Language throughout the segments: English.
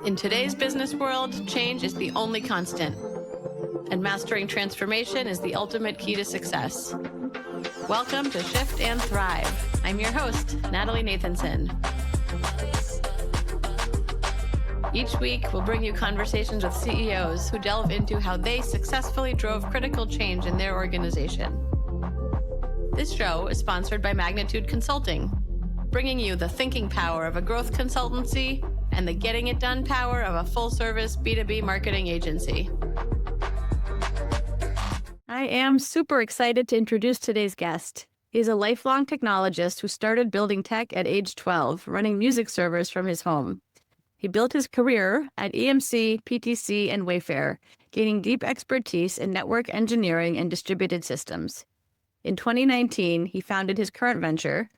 In today's business world, change is the only constant, and mastering transformation is the ultimate key to success. Welcome to Shift and Thrive. I'm your host, Natalie Nathanson. Each week, we'll bring you conversations with CEOs who delve into how they successfully drove critical change in their organization. This show is sponsored by Magnitude Consulting, bringing you the thinking power of a growth consultancy and the getting it done power of a full-service B2B marketing agency. I am super excited to introduce today's guest. He's a lifelong technologist who started building tech at age 12, running music servers from his home. He built his career at EMC, PTC, and Wayfair, gaining deep expertise in network engineering and distributed systems. In 2019, he founded his current venture,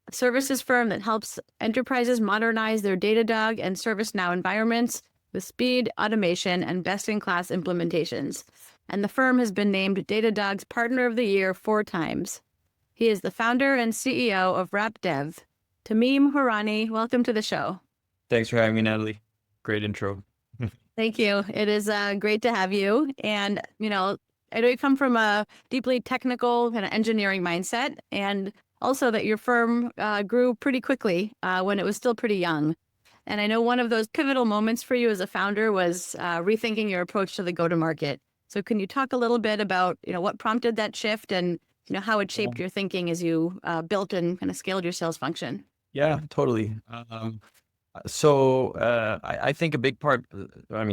a services firm that helps enterprises modernize their Datadog and ServiceNow environments with speed, automation, and best-in-class implementations. And the firm has been named Datadog's Partner of the Year 4 times. He is the founder and CEO of RapDev. Tameem Hourani, welcome to the show. Thanks for having me, Natalie. Great intro. Thank you. It is great to have you. And, I know you come from a deeply technical kind of engineering mindset, and also that your firm grew pretty quickly when it was still pretty young. And I know one of those pivotal moments for you as a founder was rethinking your approach to the go-to-market. So can you talk a little bit about, what prompted that shift and, how it shaped your thinking as you built and kind of scaled your sales function? Yeah, totally. I think a big part,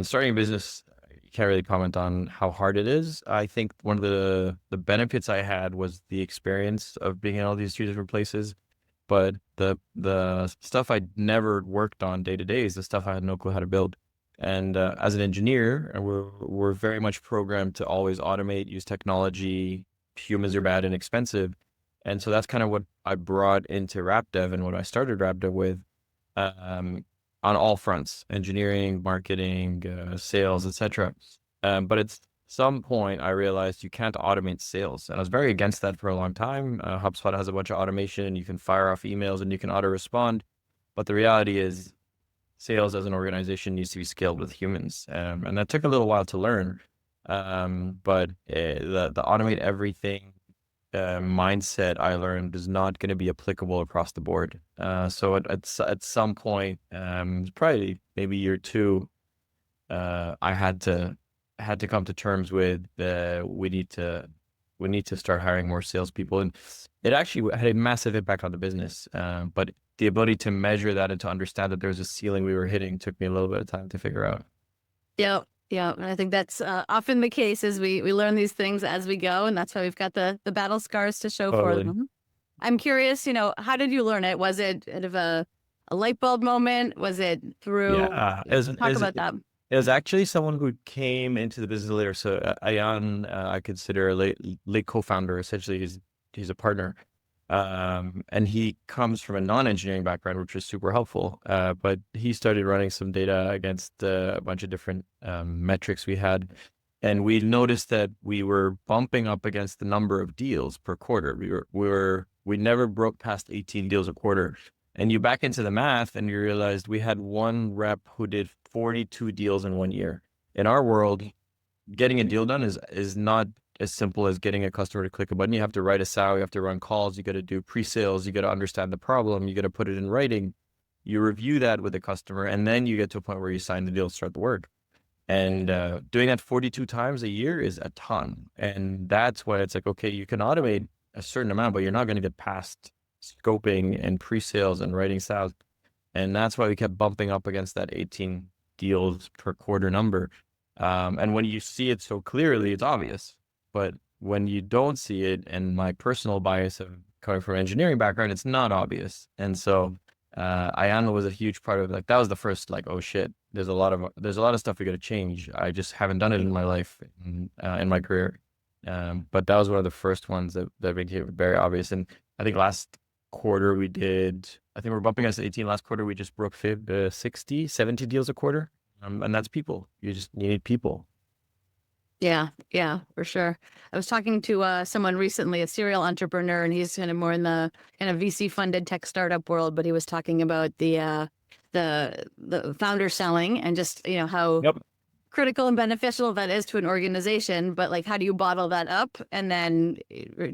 starting a business, you can't really comment on how hard it is. I think one of the benefits I had was the experience of being in all these 2 different places. But the stuff I'd never worked on day to day is the stuff I had no clue how to build. And as an engineer, we're very much programmed to always automate, use technology. Humans are bad and expensive. And so that's kind of what I brought into RapDev and what I started RapDev with. On all fronts, engineering, marketing, sales, etc. But at some point, I realized you can't automate sales. And I was very against that for a long time. HubSpot has a bunch of automation. You can fire off emails and you can auto-respond. But the reality is sales as an organization needs to be scaled with humans. And that took a little while to learn. But the automate everything mindset I learned is not going to be applicable across the board. So at some point, probably maybe year 2, I had to come to terms with we need to start hiring more salespeople, and it actually had a massive impact on the business. But the ability to measure that and to understand that there was a ceiling we were hitting took me a little bit of time to figure out. Yeah, and I think that's often the case is we learn these things as we go, and that's why we've got the battle scars to show for them. I'm curious, how did you learn it? Was it kind of a light bulb moment? Was it through? Yeah, talk about that. It was actually someone who came into the business later. So Ayan, I consider a late co-founder. Essentially, he's a partner. And he comes from a non-engineering background, which was super helpful. But he started running some data against a bunch of different metrics we had. And we noticed that we were bumping up against the number of deals per quarter. We never broke past 18 deals a quarter. And you back into the math and you realized we had one rep who did 42 deals in 1 year. In our world, getting a deal done is not as simple as getting a customer to click a button. You have to write a SOW, you have to run calls, you got to do pre-sales, you got to understand the problem, you got to put it in writing. You review that with the customer, and then you get to a point where you sign the deal, start the work. And doing that 42 times a year is a ton. And that's why it's like, okay, you can automate a certain amount, but you're not going to get past scoping and pre-sales and writing SOWs. And that's why we kept bumping up against that 18 deals per quarter number. And when you see it so clearly, it's obvious. But when you don't see it, and my personal bias of coming from an engineering background, it's not obvious. And so Ayan was a huge part of that was the first oh shit, there's a lot of stuff we got to change. I just haven't done it in my life, in my career. But that was one of the first ones that became very obvious. And I think last quarter we're bumping us at 18. Last quarter we just broke 60, 70 deals a quarter. And that's people. You need people. Yeah, for sure. I was talking to someone recently, a serial entrepreneur, and he's kind of more in the kind of VC funded tech startup world, but he was talking about the the founder selling and just, how Yep. critical and beneficial that is to an organization, but like how do you bottle that up and then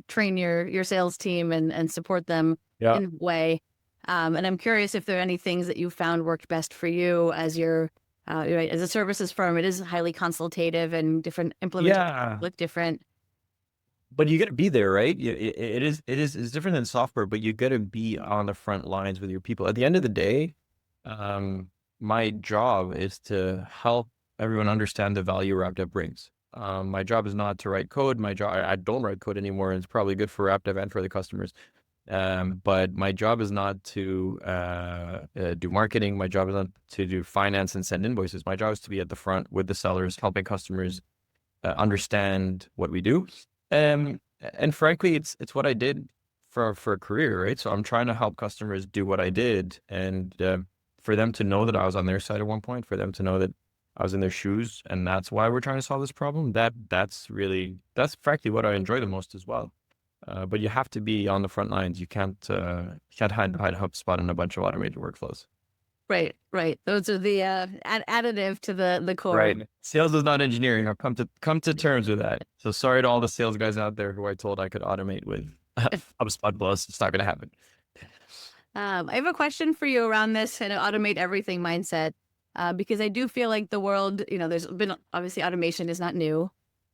train your sales team and support them Yeah. in a way. And I'm curious if there are any things that you found worked best for you as your right, as a services firm. It is highly consultative and different implementations Yeah. look different. But you got to be there, right? It's different than software, but you got to be on the front lines with your people. At the end of the day, um, my job is to help everyone understand the value RapDev brings. My job is not to write code. My job, I don't write code anymore, and it's probably good for RapDev and for the customers. But my job is not to do marketing. My job is not to do finance and send invoices. My job is to be at the front with the sellers, helping customers understand what we do. And frankly, it's what I did for a career, right? So I'm trying to help customers do what I did, and for them to know that I was on their side at one point, for them to know that I was in their shoes, and that's why we're trying to solve this problem. That's frankly what I enjoy the most as well. But you have to be on the front lines. You can't hide behind HubSpot and a bunch of automated workflows. Right, right. Those are the additive to the core. Right. Sales is not engineering. I've come to terms with that. So sorry to all the sales guys out there who I told I could automate with HubSpot Plus. It's not going to happen. I have a question for you around this kind of automate everything mindset, because I do feel like the world, there's been obviously automation is not new,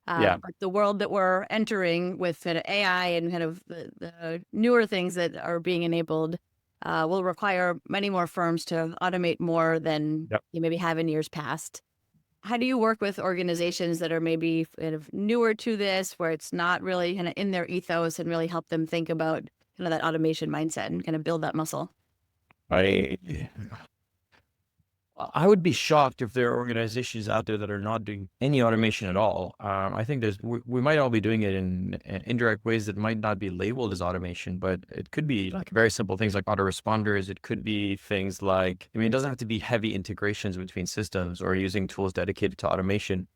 Yeah. but the world that we're entering with kind of AI and kind of the newer things that are being enabled will require many more firms to automate more than Yep. you maybe have in years past. How do you work with organizations that are maybe kind of newer to this, where it's not really kind of in their ethos, and really help them think about kind of that automation mindset and kind of build that muscle? I would be shocked if there are organizations out there that are not doing any automation at all. I think we might all be doing it in indirect ways that might not be labeled as automation, but it could be like very simple things like autoresponders. It could be things like, it doesn't have to be heavy integrations between systems or using tools dedicated to automation.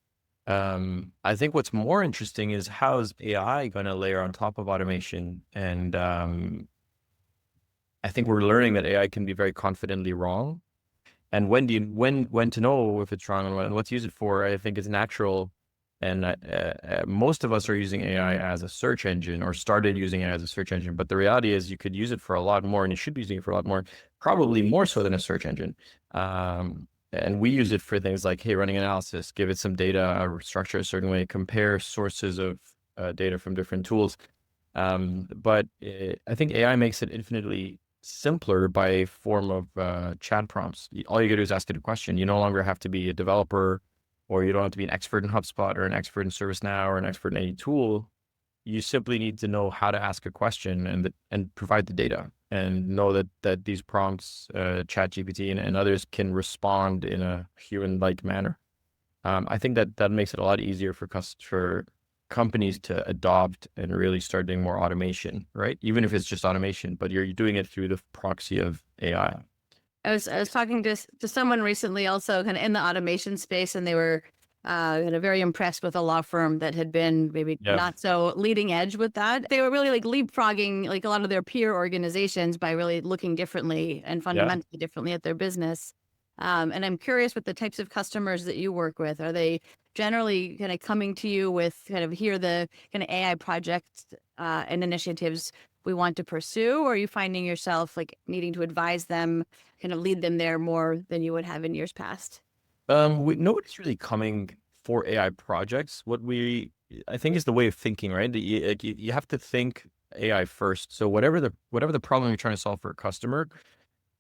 I think what's more interesting is how is AI going to layer on top of automation? And I think we're learning that AI can be very confidently wrong. And when to know if it's wrong and what to use it for, I think is natural. And most of us are using AI as a search engine or started using it as a search engine. But the reality is you could use it for a lot more, and you should be using it for a lot more, probably more so than a search engine. And we use it for things like, hey, running analysis, give it some data, structure a certain way, compare sources of data from different tools. But I think AI makes it infinitely simpler by form of chat prompts. All you gotta do is ask it a question. You no longer have to be a developer, or you don't have to be an expert in HubSpot or an expert in ServiceNow or an expert in any tool. You simply need to know how to ask a question and provide the data, and know that these prompts, ChatGPT and others, can respond in a human-like manner. I think that makes it a lot easier for companies to adopt and really start doing more automation, right? Even if it's just automation, but you're doing it through the proxy of AI. I was talking to someone recently, also kind of in the automation space, and they were kind of very impressed with a law firm that had been maybe not so leading edge with that. They were really like leapfrogging like a lot of their peer organizations by really looking differently and fundamentally differently at their business. And I'm curious with the types of customers that you work with. Are they generally kind of coming to you with kind of here the kind of AI projects and initiatives we want to pursue, or are you finding yourself like needing to advise them, kind of lead them there more than you would have in years past? Nobody's really coming for AI projects. I think is the way of thinking, right? You have to think AI first. So whatever the problem you're trying to solve for a customer,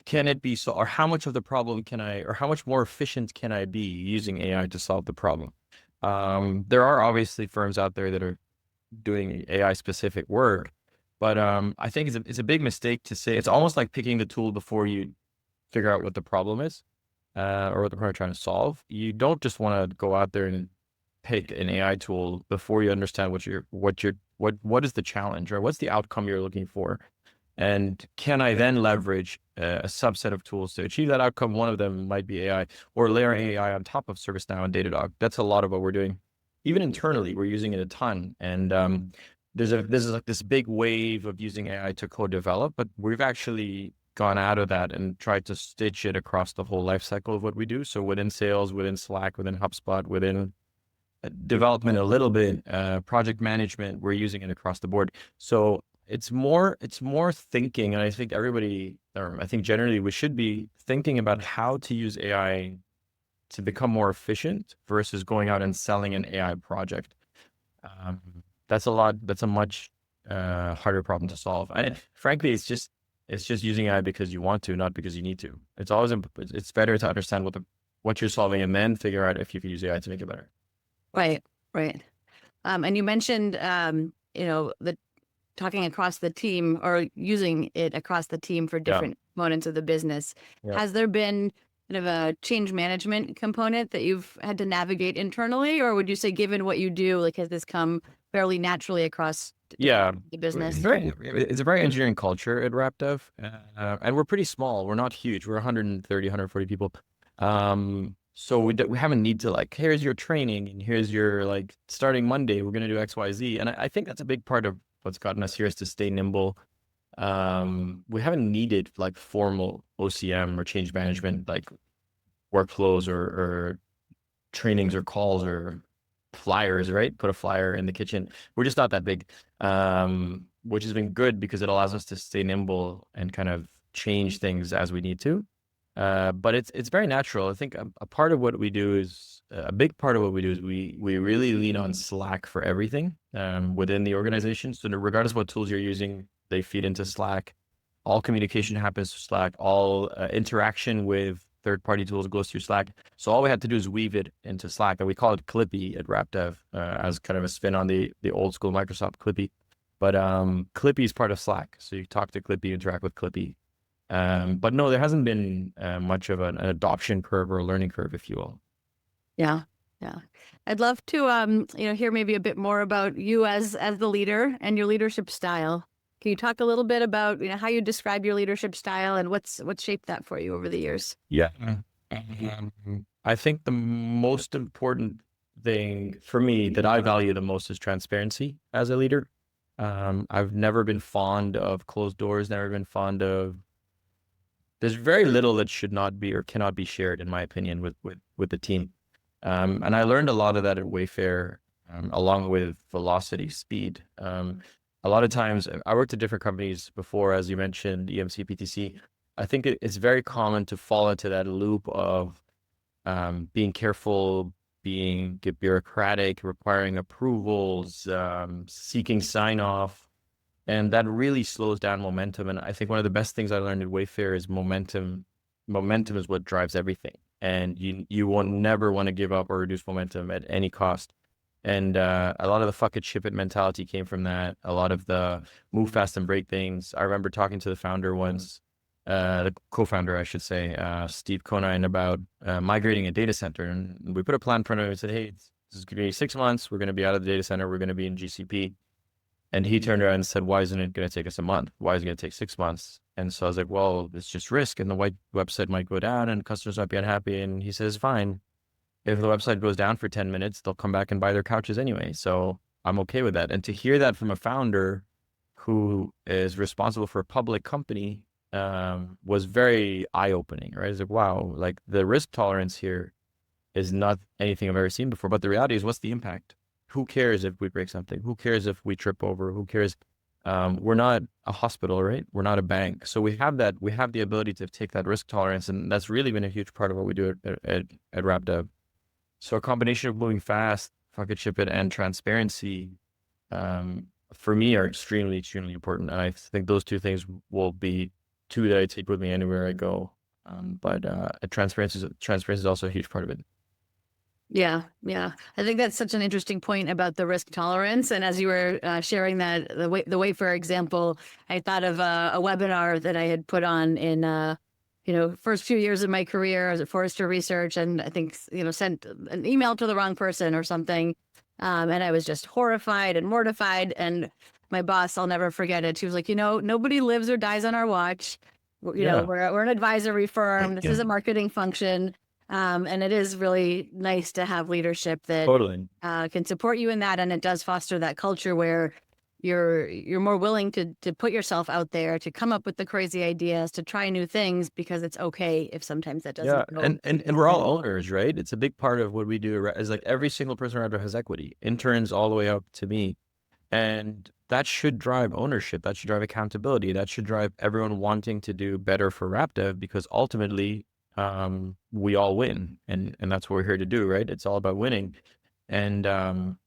can it be so, or how much of the problem or how much more efficient can I be using AI to solve the problem? There are obviously firms out there that are doing AI specific work, but I think it's a big mistake to say it's almost like picking the tool before you figure out what the problem is, or what the problem you're trying to solve. You don't just want to go out there and pick an AI tool before you understand what is the challenge, or what's the outcome you're looking for. And can I then leverage a subset of tools to achieve that outcome? One of them might be AI, or layer AI on top of ServiceNow and Datadog. That's a lot of what we're doing. Even internally, we're using it a ton. And there's like this big wave of using AI to co-develop, but we've actually gone out of that and tried to stitch it across the whole life cycle of what we do. So within sales, within Slack, within HubSpot, within development a little bit, project management, we're using it across the board. So it's more thinking. And I think everybody, or I think generally we should be thinking about how to use AI to become more efficient versus going out and selling an AI project. That's a much harder problem to solve. And frankly, it's just using AI because you want to, not because you need to. It's better to understand what you're solving and then figure out if you can use AI to make it better. Right. And you mentioned, the talking across the team or using it across the team for different components of the business. Yeah. Has there been kind of a change management component that you've had to navigate internally, or would you say, given what you do, like, has this come fairly naturally across the business? It's a very engineering culture at RapDev, and we're pretty small. We're not huge. We're 130, 140 people. So we haven't need to, like, here's your training and here's your, like, starting Monday, we're going to do X, Y, Z. And I think that's a big part of what's gotten us here is to stay nimble. We haven't needed like formal OCM or change management, like workflows or trainings or calls or flyers, right? Put a flyer in the kitchen. We're just not that big, which has been good because it allows us to stay nimble and kind of change things as we need to. But it's very natural. I think a part of what we do is a big part of what we do is we really lean on Slack for everything within the organization. So regardless of what tools you're using, they feed into Slack. All communication happens through Slack. All interaction with third-party tools goes through Slack. So all we had to do is weave it into Slack, and we call it Clippy at RapDev as kind of a spin on the old school Microsoft Clippy. But Clippy is part of Slack, so you talk to Clippy, interact with Clippy. But no, there hasn't been much of an adoption curve or a learning curve, if you will. Yeah. I'd love to hear maybe a bit more about you as the leader and your leadership style. Can you talk a little bit about how you describe your leadership style and what's shaped that for you over the years? Yeah. I think the most important thing for me that I value the most is transparency as a leader. I've never been fond of closed doors, never been fond of, there's very little that should not be or cannot be shared, in my opinion, with the team. And I learned a lot of that at Wayfair, along with velocity, speed. A lot of times, I worked at different companies before, as you mentioned, EMC, PTC. I think it's very common to fall into that loop of being careful, being bureaucratic, requiring approvals, seeking sign-off. And that really slows down momentum. And I think one of the best things I learned at Wayfair is momentum. Momentum is what drives everything. And you won't never want to give up or reduce momentum at any cost. And a lot of the fuck it, ship it mentality came from that. A lot of the move fast and break things. I remember talking to the founder once, the co-founder, I should say, Steve Conine, about migrating a data center. And we put a plan in front of him and said, hey, this is going to be 6 months. We're going to be out of the data center. We're going to be in GCP. And he turned around and said, why isn't it going to take us a month? Why is it going to take 6 months? And so I was like, well, it's just risk. And the website might go down and customers might be unhappy. And he says, fine. If the website goes down for 10 minutes, they'll come back and buy their couches anyway. So I'm okay with that. And to hear that from a founder who is responsible for a public company was very eye-opening, right? It's like, wow, like the risk tolerance here is not anything I've ever seen before. But the reality is, what's the impact? Who cares if we break something? Who cares if we trip over? Who cares? We're not a hospital, right? We're not a bank. So we have the ability to take that risk tolerance. And that's really been a huge part of what we do at RapDev. So a combination of moving fast, fuck it, ship it, and transparency, for me, are extremely, extremely important. And I think those two things will be two that I take with me anywhere I go. But transparency is also a huge part of it. Yeah. I think that's such an interesting point about the risk tolerance. And as you were sharing that, the Wayfair example, I thought of a webinar that I had put on in first few years of my career. I was at Forrester Research, and I think sent an email to the wrong person or something, and I was just horrified and mortified. And my boss, I'll never forget it. She was like, nobody lives or dies on our watch. We're an advisory firm. This is a marketing function. And it is really nice to have leadership that Totally can support you in that. And it does foster that culture where, you're more willing to put yourself out there, to come up with the crazy ideas, to try new things, because it's okay if sometimes that Yeah, doesn't go. and we're all owners, right? It's a big part of what we do is like every single person around has equity, interns all the way up to me. And that should drive ownership. That should drive accountability. That should drive everyone wanting to do better for RapDev, because ultimately, we all win, and that's what we're here to do, right? It's all about winning, and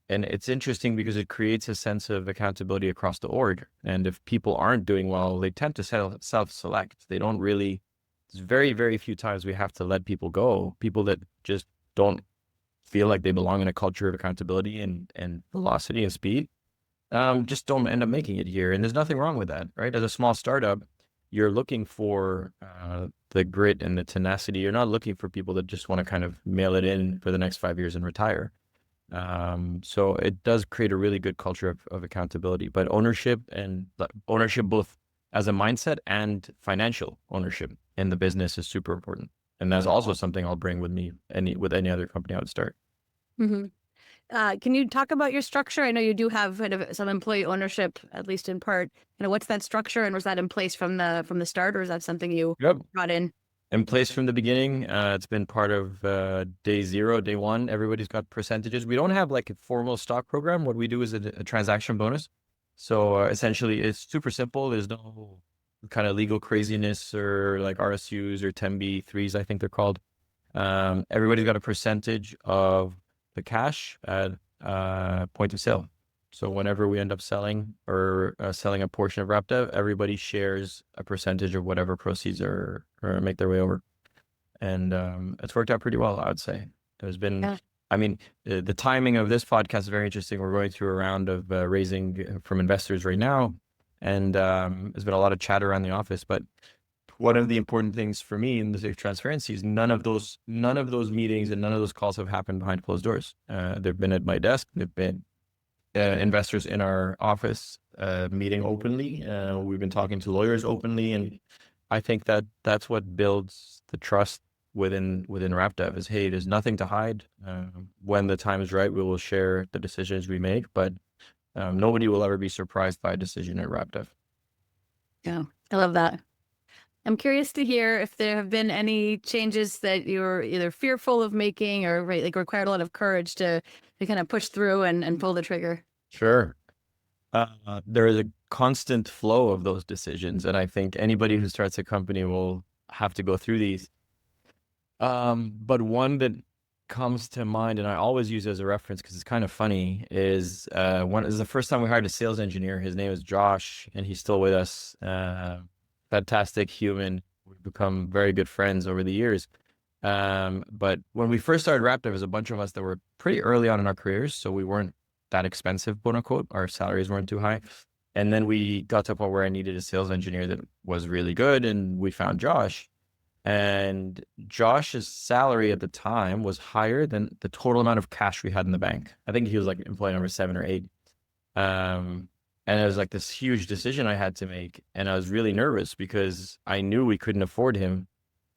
it's interesting because it creates a sense of accountability across the org. And if people aren't doing well, they tend to self-select. They don't really. It's very, very few times we have to let people go. People that just don't feel like they belong in a culture of accountability and velocity and speed, just don't end up making it here. And there's nothing wrong with that, right? As a small startup, you're looking for the grit and the tenacity. You're not looking for people that just want to kind of mail it in for the next 5 years and retire. So it does create a really good culture of accountability, but ownership both as a mindset and financial ownership in the business is super important. And that's also something I'll bring with me with any other company I would start. Mm-hmm. Can you talk about your structure? I know you do have kind of some employee ownership, at least in part. What's that structure, and was that in place from the start, or is that something you brought in? In place from the beginning. It's been part of day zero, day one. Everybody's got percentages. We don't have like a formal stock program. What we do is a transaction bonus. So essentially, it's super simple. There's no kind of legal craziness or like RSUs or 10b3s, I think they're called. Everybody's got a percentage of the cash at point of sale. So whenever we end up selling or selling a portion of RapDev, everybody shares a percentage of whatever proceeds or make their way over. And it's worked out pretty well, I would say. There's been, I mean, the timing of this podcast is very interesting. We're going through a round of raising from investors right now. And there's been a lot of chatter around the office, but one of the important things for me in the transparency is none of those meetings and none of those calls have happened behind closed doors. They've been at my desk. They've been investors in our office meeting openly. We've been talking to lawyers openly, and I think that's what builds the trust within RapDev is, hey, there's nothing to hide. When the time is right, we will share the decisions we make, but nobody will ever be surprised by a decision at RapDev. Yeah, I love that. I'm curious to hear if there have been any changes that you're either fearful of making or required a lot of courage to kind of push through and pull the trigger. Sure. There is a constant flow of those decisions, and I think anybody who starts a company will have to go through these. But one that comes to mind, and I always use as a reference because it's kind of funny, is the first time we hired a sales engineer. His name is Josh, and he's still with us. Fantastic human. We've become very good friends over the years. But when we first started RapDev, there was a bunch of us that were pretty early on in our careers, so we weren't that expensive, quote unquote. Our salaries weren't too high. And then we got to a point where I needed a sales engineer that was really good, and we found Josh. And Josh's salary at the time was higher than the total amount of cash we had in the bank. I think he was like employee number 7 or 8. And it was like this huge decision I had to make. And I was really nervous because I knew we couldn't afford him,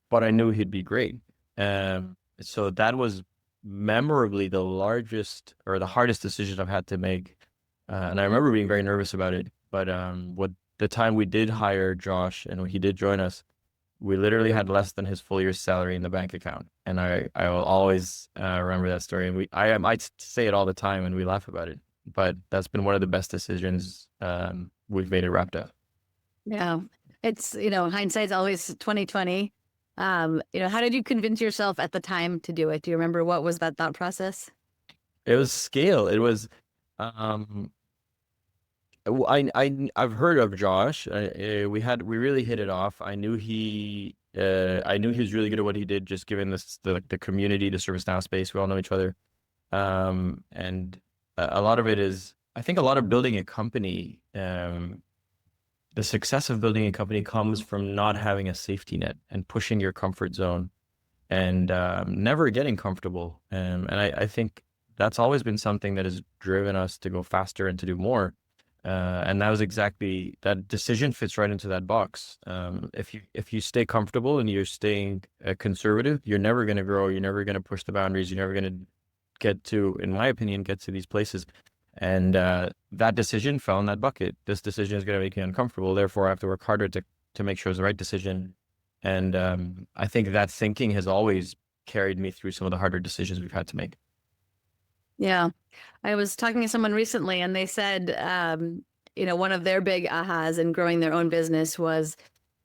but I knew he'd be great. So that was memorably the largest or the hardest decision I've had to make. And I remember being very nervous about it. But what the time we did hire Josh and he did join us, we literally had less than his full year's salary in the bank account. And I will always remember that story. And I say it all the time and we laugh about it. But that's been one of the best decisions we've made at RapDev. Yeah, it's, hindsight's always 2020. How did you convince yourself at the time to do it? Do you remember what was that thought process? It was scale. It was, I've heard of Josh. We really hit it off. I knew he was really good at what he did, just given the community, the ServiceNow space. We all know each other. And a lot of it is, I think a lot of building a company, the success of building a company comes from not having a safety net and pushing your comfort zone and never getting comfortable. And I think that's always been something that has driven us to go faster and to do more. And that was exactly, that decision fits right into that box. If you stay comfortable and you're staying conservative, you're never going to grow. You're never going to push the boundaries. You're never going to in my opinion, get to these places. And that decision fell in that bucket. This decision is going to make me uncomfortable. Therefore, I have to work harder to make sure it's the right decision. And I think that thinking has always carried me through some of the harder decisions we've had to make. Yeah. I was talking to someone recently and they said, one of their big ahas in growing their own business was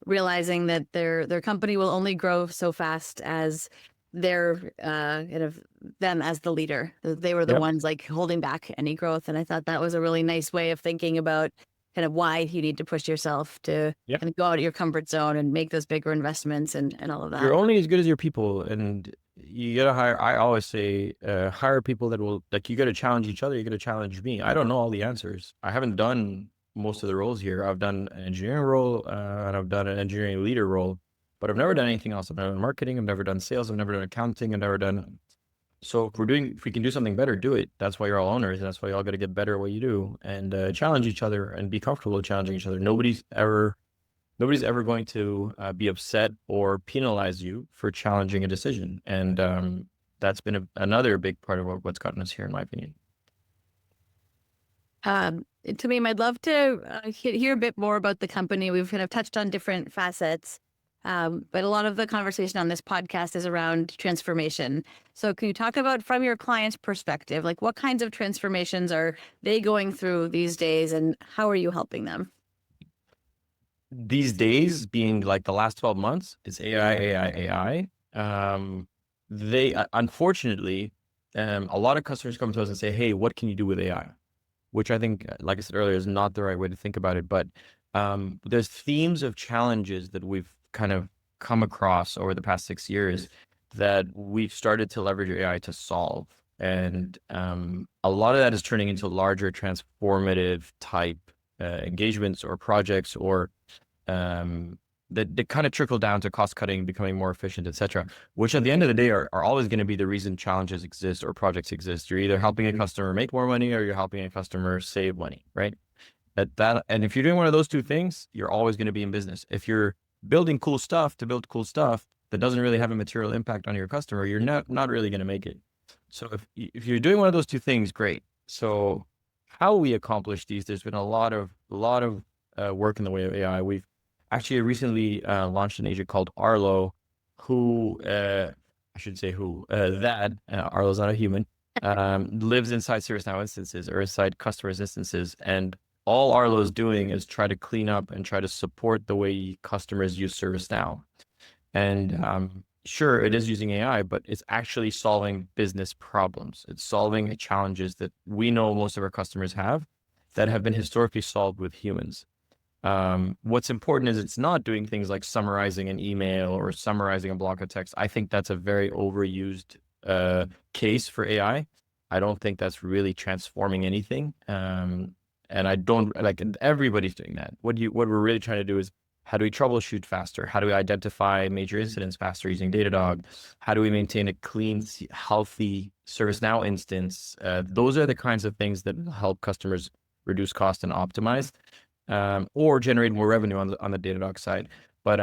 realizing that their company will only grow so fast as their them as the leader. They were the Yep. ones like holding back any growth. And I thought that was a really nice way of thinking about kind of why you need to push yourself to Yep. kind of go out of your comfort zone and make those bigger investments and all of You're that. only as good as your people, and you gotta hire. I always say, hire people that will like. You gotta challenge each other. You gotta challenge me. I don't know all the answers. I haven't done most of the roles here. I've done an engineering role, and I've done an engineering leader role, but I've never done anything else. I've never done marketing. I've never done sales. I've never done accounting. I've never done. So if we can do something better, do it. That's why you're all owners. And that's why you all got to get better at what you do and challenge each other and be comfortable challenging each other. Nobody's ever going to be upset or penalize you for challenging a decision. And that's been another big part of what's gotten us here, in my opinion. Tameem, I'd love to hear a bit more about the company. We've kind of touched on different facets, but a lot of the conversation on this podcast is around transformation. So can you talk about from your client's perspective, like what kinds of transformations are they going through these days and how are you helping them? These days, being like the last 12 months, it's AI. They unfortunately, a lot of customers come to us and say, "Hey, what can you do with AI?" Which I think, like I said earlier, is not the right way to think about it. But there's themes of challenges that we've kind of come across over the past 6 years that we've started to leverage AI to solve. And a lot of that is turning into larger transformative type engagements or projects or that kind of trickle down to cost cutting, becoming more efficient, etc. Which at the end of the day are always going to be the reason challenges exist or projects exist. You're either helping a customer make more money or you're helping a customer save money, right? And if you're doing one of those two things, you're always going to be in business. If you're building cool stuff to build cool stuff that doesn't really have a material impact on your customer, you're not really going to make it. So if you're doing one of those two things, great. So how we accomplish these, there's been a lot of work in the way of AI. We've actually recently launched an agent called Arlo, who I should say Arlo's not a human, lives inside ServiceNow instances or inside customers' instances, and all Arlo is doing is try to clean up and try to support the way customers use ServiceNow. And sure, it is using AI, but it's actually solving business problems. It's solving challenges that we know most of our customers have that have been historically solved with humans. What's important is it's not doing things like summarizing an email or summarizing a block of text. I think that's a very overused case for AI. I don't think that's really transforming anything. And I don't like everybody's doing that. What we're really trying to do is how do we troubleshoot faster? How do we identify major incidents faster using Datadog? How do we maintain a clean, healthy ServiceNow instance? Those are the kinds of things that help customers reduce cost and optimize, or generate more revenue on the Datadog side. But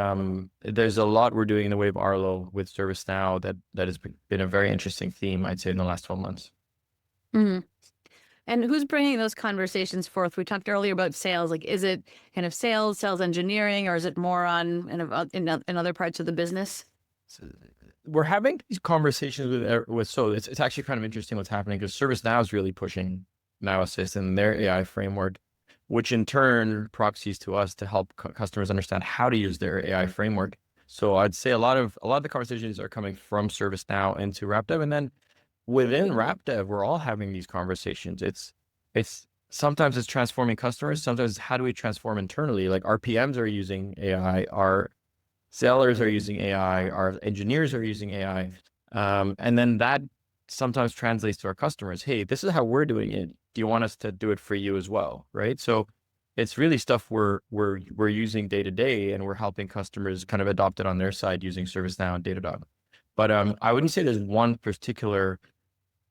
there's a lot we're doing in the way of Arlo with ServiceNow that has been a very interesting theme, I'd say, in the last 12 months. Mm-hmm. And who's bringing those conversations forth? We talked earlier about sales. Like, is it kind of sales engineering, or is it more on in other parts of the business? So we're having these conversations so it's actually kind of interesting what's happening because ServiceNow is really pushing Now Assist and their AI framework, which in turn proxies to us to help customers understand how to use their AI framework. So I'd say a lot of the conversations are coming from ServiceNow into RapDev, and then within RapDev, we're all having these conversations. It's sometimes it's transforming customers. Sometimes it's how do we transform internally? Like our PMs are using AI, our sellers are using AI, our engineers are using AI. And then that sometimes translates to our customers. Hey, this is how we're doing it. Do you want us to do it for you as well? Right. So it's really stuff we're using day to day, and we're helping customers kind of adopt it on their side using ServiceNow and Datadog. But I wouldn't say there's one particular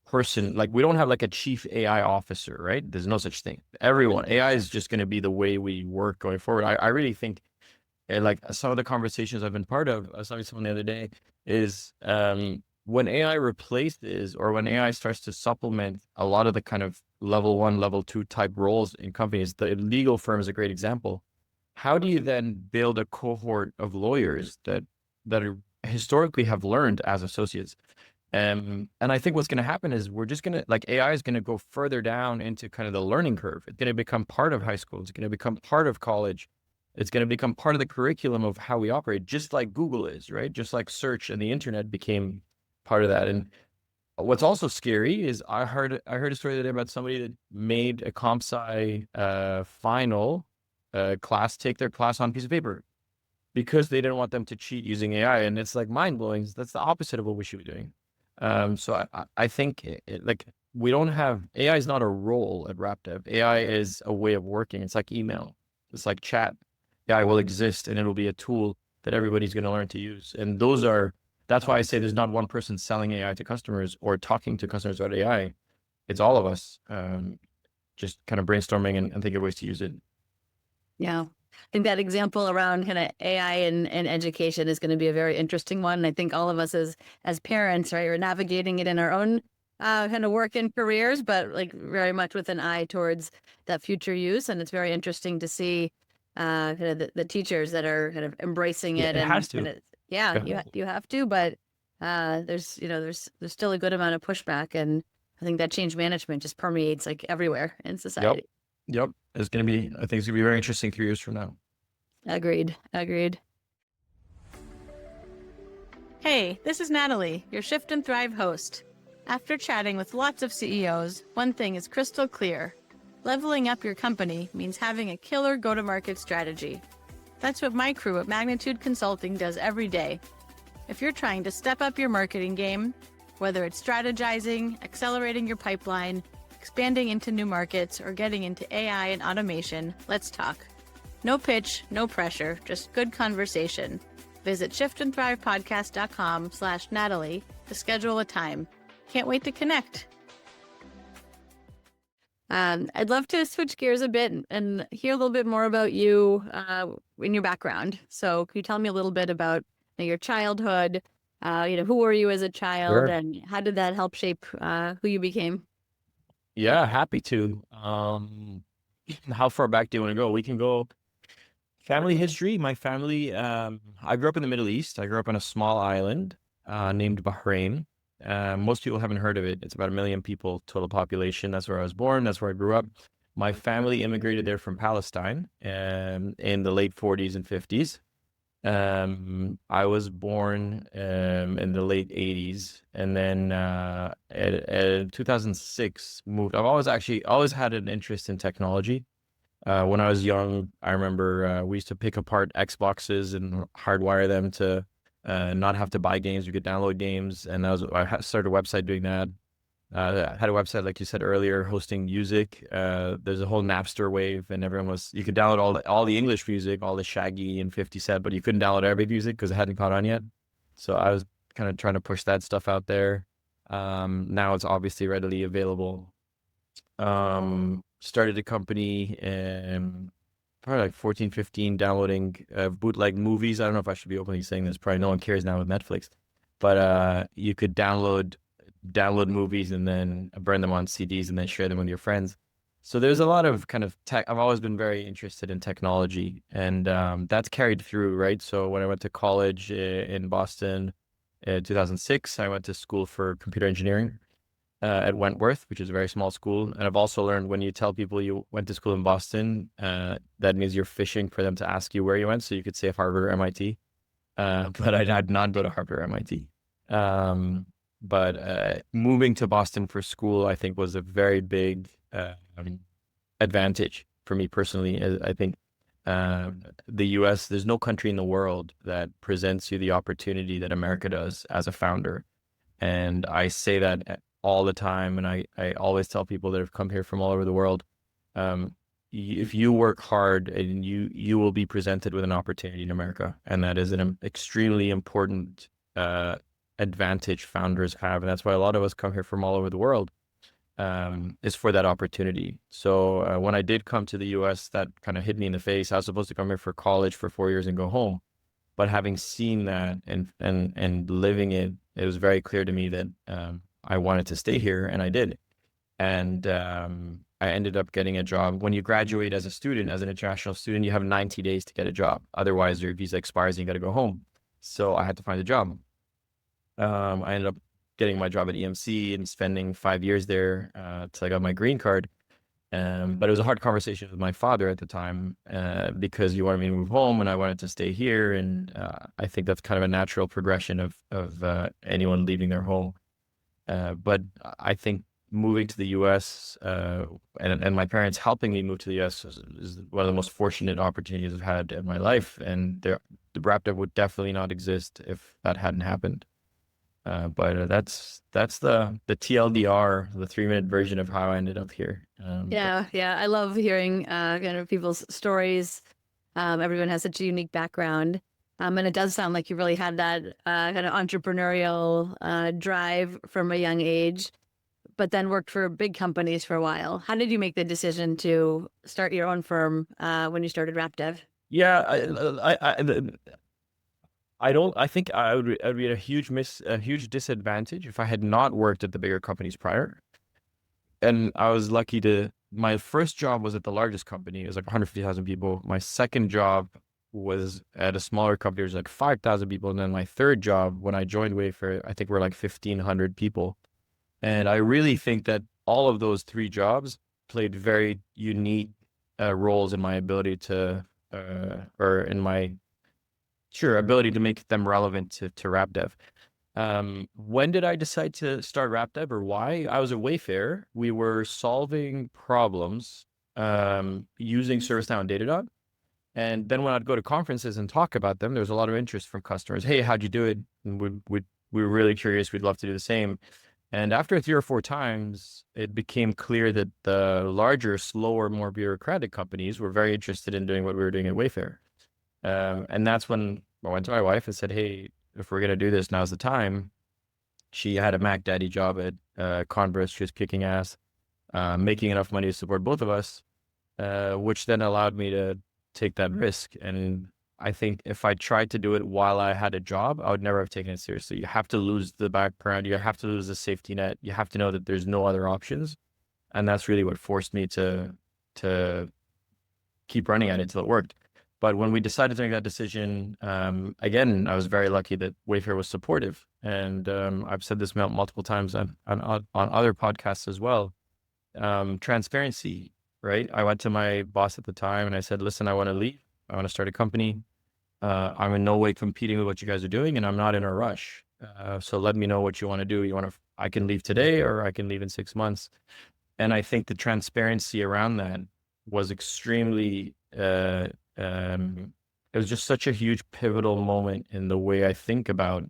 person, like we don't have like a chief AI officer, right? There's no such thing. Everyone, AI is just going to be the way we work going forward. I really think like some of the conversations I've been part of, I was talking to someone the other day, is when AI replaces, or when AI starts to supplement a lot of the kind of level 1, level 2 type roles in companies, the legal firm is a great example. How do you then build a cohort of lawyers that are, historically have learned as associates? And I think what's going to happen is we're just going to, like, AI is going to go further down into kind of the learning curve. It's going to become part of high school. It's going to become part of college. It's going to become part of the curriculum of how we operate, just like Google is, right? Just like search and the internet became part of that. And what's also scary is I heard a story today about somebody that made a comp sci final class take their class on a piece of paper because they didn't want them to cheat using AI. And it's like mind blowing. That's the opposite of what we should be doing. So I think like we don't have, AI is not a role at RapDev. AI is a way of working. It's like email. It's like chat. AI will exist and it'll be a tool that everybody's going to learn to use. And that's why I say there's not one person selling AI to customers or talking to customers about AI. It's all of us just kind of brainstorming and thinking of ways to use it. Yeah. I think that example around kind of AI and education is going to be a very interesting one. And I think all of us as parents, right, are navigating it in our own kind of work and careers, but like very much with an eye towards that future use. And it's very interesting to see kind of the teachers that are kind of embracing it. It And has to. kind of, yeah, Yeah. you have to, but there's, you know, there's still a good amount of pushback. And I think that change management just permeates like everywhere in Yep. society. Yep. I think it's going to be very interesting 3 years from now. Agreed. Hey, this is Natalie, your Shift and Thrive host. After chatting with lots of CEOs, one thing is crystal clear. Leveling up your company means having a killer go-to-market strategy. That's what my crew at Magnitude Consulting does every day. If you're trying to step up your marketing game, whether it's strategizing, accelerating your pipeline, expanding into new markets, or getting into AI and automation, let's talk. No pitch, no pressure, just good conversation. Visit shiftandthrivepodcast.com/Natalie to schedule a time. Can't wait to connect. I'd love to switch gears a bit and hear a little bit more about you in your background. So can you tell me a little bit about your childhood? Who were you as a child, Sure. and how did that help shape who you became? Yeah, happy to. How far back do you want to go? We can go family history. My family, I grew up in the Middle East. I grew up on a small island named Bahrain. Most people haven't heard of it. It's about 1 million people total population. That's where I was born. That's where I grew up. My family immigrated there from Palestine in the late 40s and 50s. I was born in the late 80s, and then at 2006 moved. I've always had an interest in technology. When I was young, I remember we used to pick apart Xboxes and hardwire them to not have to buy games. We could download games, and I started a website doing that. I had a website, like you said earlier, hosting music. There's a whole Napster wave, and you could download all the English music, all the Shaggy and 50 Cent, but you couldn't download Arabic music because it hadn't caught on yet. So I was kind of trying to push that stuff out there. Now it's obviously readily available. Started a company probably like 14, 15, downloading bootleg movies. I don't know if I should be openly saying this. Probably no one cares now with Netflix, but you could download movies and then burn them on CDs and then share them with your friends. So there's a lot of kind of tech. I've always been very interested in technology, and that's carried through, right? So when I went to college in Boston in 2006, I went to school for computer engineering at Wentworth, which is a very small school. And I've also learned when you tell people you went to school in Boston, that means you're fishing for them to ask you where you went. So you could say Harvard or MIT, but I did not go to Harvard or MIT. But moving to Boston for school, I think, was a very big advantage for me personally. I think the US, there's no country in the world that presents you the opportunity that America does as a founder. And I say that all the time. And I always tell people that have come here from all over the world, if you work hard, and you will be presented with an opportunity in America. And that is an extremely important advantage founders have. And that's why a lot of us come here from all over the world, is for that opportunity. So when I did come to the US, that kind of hit me in the face. I was supposed to come here for college for 4 years and go home. But having seen that and living it, it was very clear to me that I wanted to stay here, and I did. And I ended up getting a job. When you graduate as a student, as an international student, you have 90 days to get a job. Otherwise, your visa expires and you got to go home. So I had to find a job. I ended up getting my job at EMC and spending 5 years there till I got my green card. But it was a hard conversation with my father at the time because he wanted me to move home and I wanted to stay here. And I think that's kind of a natural progression of anyone leaving their home. But I think moving to the US and my parents helping me move to the US is one of the most fortunate opportunities I've had in my life. And the RapDev would definitely not exist if that hadn't happened. But that's the TLDR, the 3-minute version of how I ended up here. Yeah, I love hearing kind of people's stories. Everyone has such a unique background. And it does sound like you really had that kind of entrepreneurial drive from a young age, but then worked for big companies for a while. How did you make the decision to start your own firm when you started RapDev? Yeah, I think I would be at a huge disadvantage if I had not worked at the bigger companies prior. And I was lucky my first job was at the largest company. It was like 150,000 people. My second job was at a smaller company. It was like 5,000 people. And then my third job, when I joined Wayfair, I think we're like 1,500 people. And I really think that all of those 3 jobs played very unique roles in my ability to, or in my ability to make them relevant to RapDev. When did I decide to start RapDev, or why? I was at Wayfair. We were solving problems using ServiceNow and Datadog. And then when I'd go to conferences and talk about them, there was a lot of interest from customers. Hey, how'd you do it? And we were really curious. We'd love to do the same. And after 3 or 4 times, it became clear that the larger, slower, more bureaucratic companies were very interested in doing what we were doing at Wayfair. And that's when I went to my wife and said, hey, if we're going to do this, now's the time. She had a Mac Daddy job at Converse. She was kicking ass, making enough money to support both of us, which then allowed me to take that risk. And I think if I tried to do it while I had a job, I would never have taken it seriously. You have to lose the background. You have to lose the safety net. You have to know that there's no other options. And that's really what forced me to keep running at it until it worked. But when we decided to make that decision, again, I was very lucky that Wayfair was supportive. And I've said this multiple times on other podcasts as well. Transparency, right? I went to my boss at the time and I said, listen, I want to leave. I want to start a company. I'm in no way competing with what you guys are doing, and I'm not in a rush. So let me know what you want to do. I can leave today, or I can leave in 6 months. And I think the transparency around that was extremely, it was just such a huge pivotal moment in the way I think about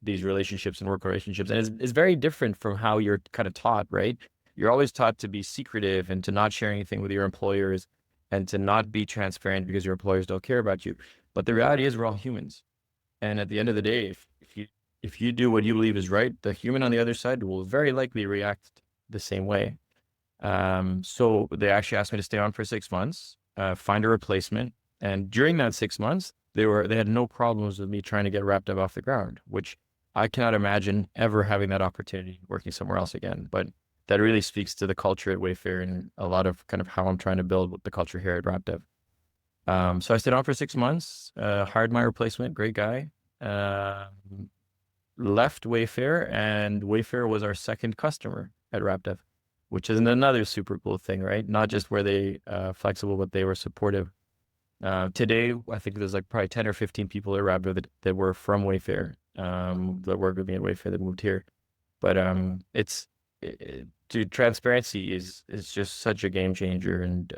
these relationships and work relationships. And it's very different from how you're kind of taught, right? You're always taught to be secretive and to not share anything with your employers and to not be transparent because your employers don't care about you. But the reality is we're all humans. And at the end of the day, if you do what you believe is right, the human on the other side will very likely react the same way. So they actually asked me to stay on for 6 months, find a replacement. And during that 6 months, they had no problems with me trying to get RapDev off the ground, which I cannot imagine ever having that opportunity working somewhere else again. But that really speaks to the culture at Wayfair and a lot of kind of how I'm trying to build the culture here at RapDev. So I stayed on for 6 months, hired my replacement, great guy, left Wayfair, and Wayfair was our second customer at RapDev, which is another super cool thing, right? Not just were they flexible, but they were supportive. Today, I think there's like probably 10 or 15 people at RapDev that were from Wayfair, that work with me at Wayfair that moved here. But dude, transparency is just such a game changer. And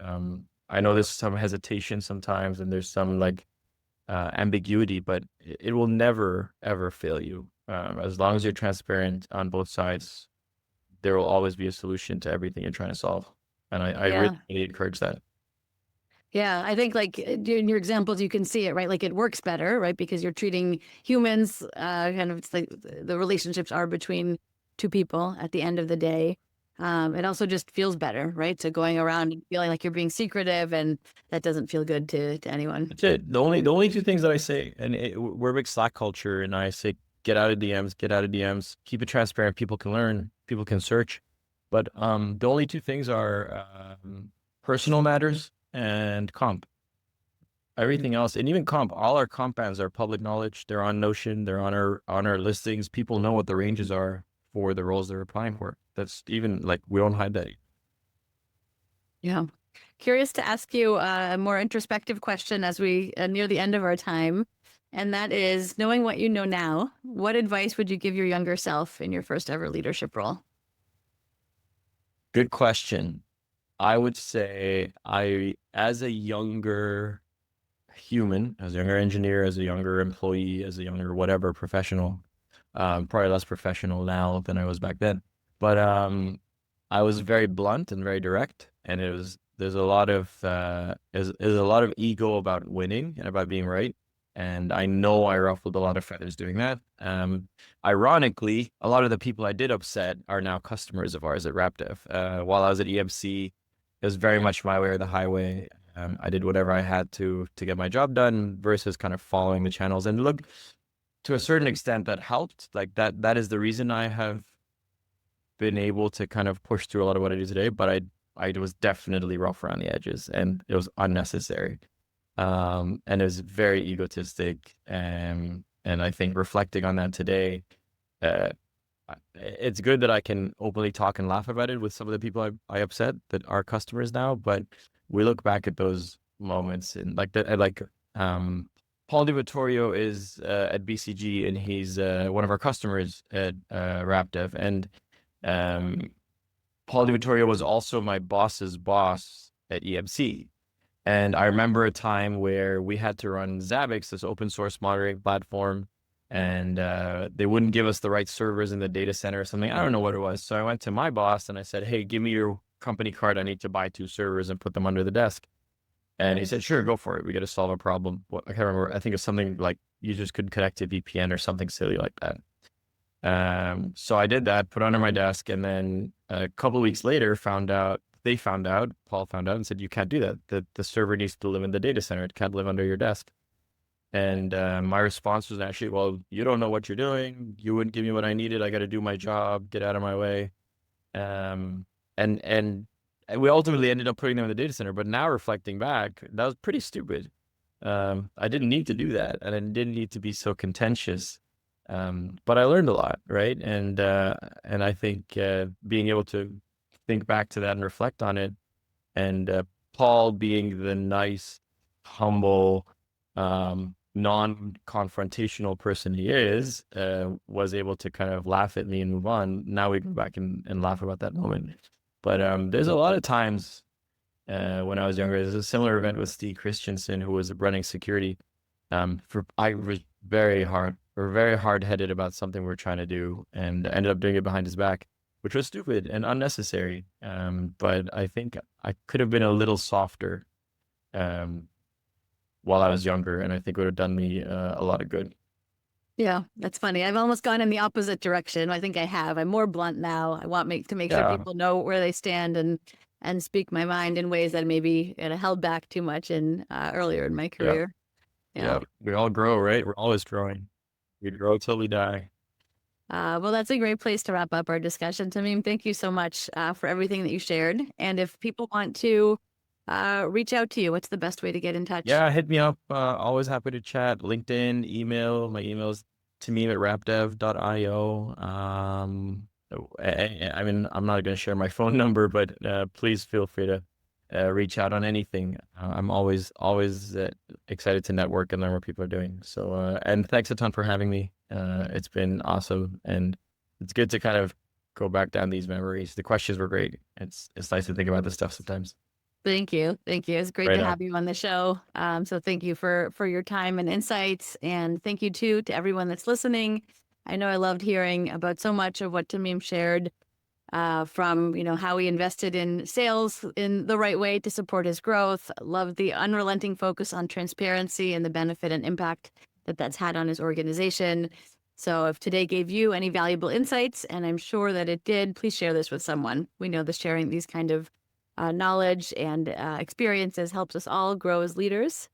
I know there's some hesitation sometimes and there's some like ambiguity, but it will never, ever fail you. As long as you're transparent on both sides, there will always be a solution to everything you're trying to solve. And I really encourage that. Yeah, I think like in your examples, you can see it, right? Like it works better, right? Because you're treating humans kind of, it's like the relationships are between two people at the end of the day. It also just feels better, right? So going around and feeling like you're being secretive, and that doesn't feel good to anyone. That's it. The only two things that I say, and we're a big Slack culture, and I say get out of DMs, get out of DMs, keep it transparent. People can learn, people can search, but the only two things are personal matters and comp. Everything else, and even comp, all our comp bands are public knowledge. They're on Notion. They're on our listings. People know what the ranges are for the roles they're applying for. That's even like we don't hide that. Yeah. Curious to ask you a more introspective question as we near the end of our time. And that is, knowing what you know now, what advice would you give your younger self in your first ever leadership role? Good question. I would say as a younger human, as a younger engineer, as a younger employee, as a younger whatever professional, probably less professional now than I was back then. But I was very blunt and very direct, and there's a lot of there's a lot of ego about winning and about being right. And I know I ruffled a lot of feathers doing that. Ironically, a lot of the people I did upset are now customers of ours at RapDev. While I was at EMC, it was very much my way or the highway. I did whatever I had to get my job done versus kind of following the channels. And look, to a certain extent, that helped. Like that is the reason I have been able to kind of push through a lot of what I do today. But I was definitely rough around the edges, and it was unnecessary. And it was very egotistic. And I think reflecting on that today, uh, it's good that I can openly talk and laugh about it with some of the people I upset that are customers now. But we look back at those moments, and Paul DiVittorio is at BCG, and he's one of our customers at RapDev. And Paul DiVittorio was also my boss's boss at EMC. And I remember a time where we had to run Zabbix, this open source monitoring platform, and they wouldn't give us the right servers in the data center or something. I don't know what it was. So I went to my boss and I said, hey, give me your company card. I need to buy 2 servers and put them under the desk. And he said, sure, go for it. We got to solve a problem. I can't remember. I think it's something like users could connect to VPN or something silly like that. So I did that, put it under my desk, and then a couple of weeks later Paul found out and said, you can't do that. The server needs to live in the data center. It can't live under your desk. And my response was actually, well, you don't know what you're doing. You wouldn't give me what I needed. I got to do my job. Get out of my way. And we ultimately ended up putting them in the data center. But now reflecting back, that was pretty stupid. I didn't need to do that, and I didn't need to be so contentious. But I learned a lot, right? And I think being able to think back to that and reflect on it, and Paul being the nice, humble, non-confrontational person he is, was able to kind of laugh at me and move on. Now we go back and laugh about that moment. But there's a lot of times when I was younger, there's a similar event with Steve Christensen, who was running security. I was very hard-headed about something we were trying to do, and ended up doing it behind his back, which was stupid and unnecessary. But I think I could have been a little softer while I was younger, and I think it would have done me a lot of good. Yeah, that's funny. I've almost gone in the opposite direction. I think I have. I'm more blunt now. I want to make sure people know where they stand and speak my mind in ways that maybe held back too much in earlier in my career. Yeah, we all grow, right? We're always growing. We grow till we die. Well, that's a great place to wrap up our discussion. Tameem, thank you so much for everything that you shared. And if people want to reach out to you, what's the best way to get in touch? Yeah, hit me up. Always happy to chat. LinkedIn, email. My email is tameem@rapdev.io. I mean, I'm not going to share my phone number, but please feel free to reach out on anything. I'm always excited to network and learn what people are doing. So, and thanks a ton for having me. It's been awesome, and it's good to kind of go back down these memories. The questions were great. It's nice to think about this stuff sometimes. Thank you. Thank you. It's great Right to on. have you on the show. So thank you for your time and insights. And thank you too to everyone that's listening. I know I loved hearing about so much of what Tameem shared, from how he invested in sales in the right way to support his growth. Loved the unrelenting focus on transparency and the benefit and impact that that's had on his organization. So if today gave you any valuable insights, and I'm sure that it did, please share this with someone. We know that sharing these kind of knowledge and experiences helps us all grow as leaders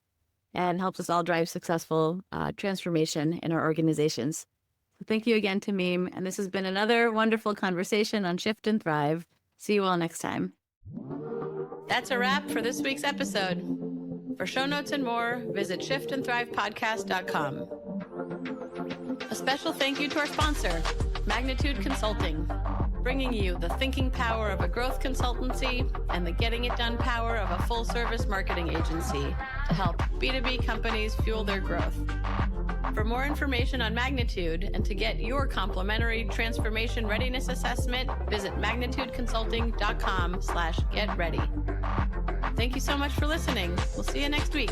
and helps us all drive successful transformation in our organizations. So thank you again, Tameem. And this has been another wonderful conversation on Shift and Thrive. See you all next time. That's a wrap for this week's episode. For show notes and more, visit shiftandthrivepodcast.com. A special thank you to our sponsor, Magnitude Consulting, bringing you the thinking power of a growth consultancy and the getting it done power of a full-service marketing agency to help B2B companies fuel their growth. For more information on Magnitude and to get your complimentary transformation readiness assessment, visit magnitudeconsulting.com/getready. Thank you so much for listening. We'll see you next week.